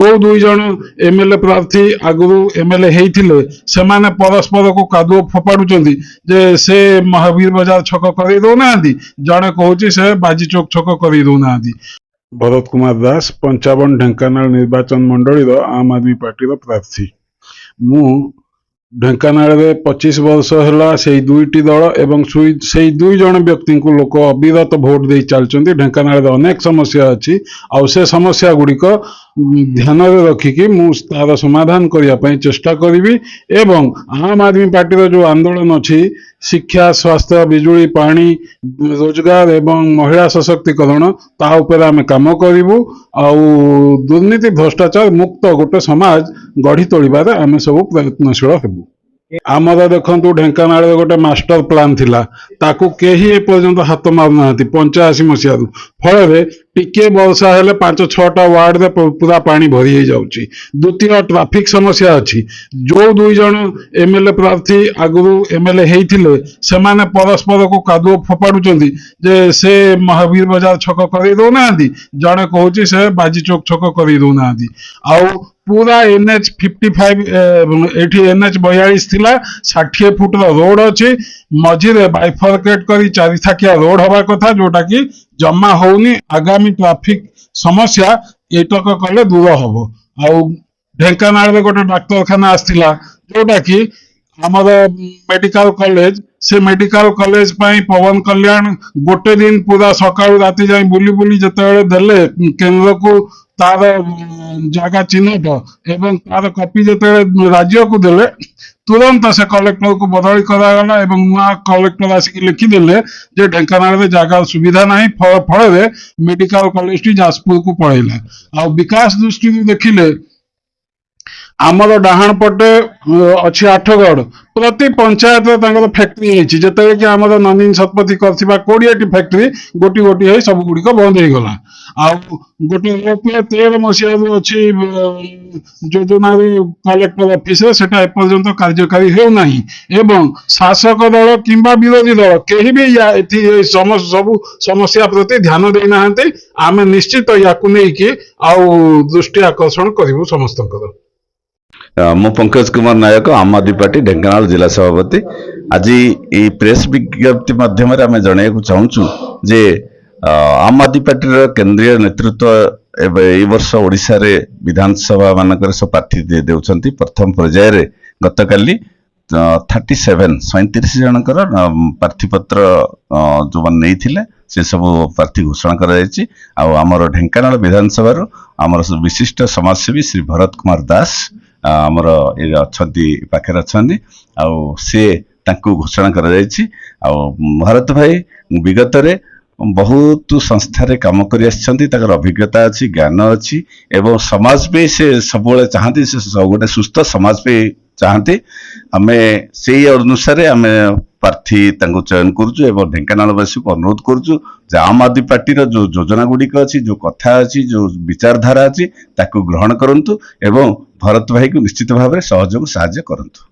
जो दुई जन एमएलए प्रार्थी आगु एमएलए होते से परस्पर को कादुओ फोपाड़ुंट जे से महावीर बाजार छक कर दौना जड़े कहूँ से बाजी चौक छक कर दौना। भरत कुमार दास 55 ढेंकानाल निर्वाचन मंडली आम आदमी पार्टी प्रार्थी मु ढेंकानाल 25 वर्ष है से दुईटी दल एवं से दुई जन व्यक्ति को लोक अविरत भोट दे चलते। ढेंकानाल अनेक समस्या अच्छी आउ से समस्या गुड़िक ध्यान रखिकी तार समाधान करने चेष्टा करी एवं आम आदमी पार्टी जो आंदोलन अच्छी शिक्षा स्वास्थ्य बिजुली पानी रोजगार एवं महिला सशक्तिकरण ता उपर आम काम करूँ आउ दुर्नीति भ्रष्टाचार मुक्त गोटे समाज गढ़ी तोड़बार आम सब प्रयत्नशील हेबु। आमर देखु ढेंकानाल गोटे मास्टर प्लान थिला ताकू केही एपर्यंत हाथ मारुना 85 मसीह फल टिके वर्षा हेले 5-6टा वार्ड रे पूरा पानी भरी हो जाउची। द्वितीय ट्रैफिक समस्या अच्छी जो दुई जन एमएलए प्रार्थी आगु एमएलए होते से परस्पर को कादुओ फोपाड़ुंट जे से महावीर बाजार छक कर दौना जड़े कहूँ से बाजी चौक छक कर दौना आउ पूरा NH 55 एठी NH 42 थिला 60 फुट रोड अच्छी मझिरे बाइफर्केट करी 4 थाकिया रोड हवा कथा जोटा कि जमा होनी आगामी ट्रैफिक समस्या एटक कले दूर हम। आउ ढेंकानाल गोटे डाक्तरखाना आसला जोटा कि आमर मेडिकल कॉलेज से मेडिकल कॉलेज पवन कल्याण गोटे दिन पूरा सकाळु राति जाई बुली बुली जते देले केंद्र को तार जगह चिन्हट एवं तार कॉपी जते राज्य को देले तुरंत से कलेक्टर को बदली करागला एवं नुआ कलेक्टर आसिक लिखिदेले जे ढेंकानाल जगह सुविधा ना फल मेडिकल कॉलेज टी जाजपुर को पड़ेगा। आ विकास दृष्टि देखिले आमर डाहाण पटे अच्छी आठगढ़ प्रति पंचायत फैक्ट्री जिते कि आम नवीन शतपथी कर 20टी फैक्ट्री गोटी गोटी है सब गुड़िक बंद हो गला। आउ गोटे 2013 मसीह अच्छी योजना कलेक्टर ऑफिस सेटा एपर्यंत कार्यकारी होना एवं शासक दल किंबा विरोधी दल कहीं भी सब समस्या प्रति ध्यान देना आम निश्चित या दृष्टि आकर्षण करूँ समस्त। मु पंकज कुमार नायक आम आदमी पार्टी ढेंकानाल जिला सभापति आज ये प्रेस विज्ञप्ति माध्यम आम जनवाक चाहूँ जे आम आदमी पार्टी केंद्रीय नेतृत्व ए वर्ष ओडिशा रे विधानसभा मानक सब प्रार्थी देउछंती। प्रथम पर्याय गतकाली 37 जनकर प्रार्थीपत्र जो मैंने नहीं से सब प्रार्थी घोषणा कर आमर ढेंकानाल विधानसभा आमर विशिष्ट समाजसेवी श्री भरत कुमार दास आमर ये पाखे अच्छा से घोषणा कर भरत भाई विगत रे बहुत संस्था काम कर अभिज्ञता अच्छी ज्ञान अच्छी एवं समाज पे से सब चाहती से गोटे सुस्थ समाज पे चाहती आम से अनुसार आम प्रार्थी चयन करुचु एवं ढेंकानालवासी को अनुरोध करुचु आम आदमी पार्टी जो योजना गुड़िक अच्छी जो कथा अच्छी जो विचारधारा अच्छी ताकू ग्रहण करंतु एवं भरत भाई को निश्चित भाव में सहयोग साहाय्य करंतु।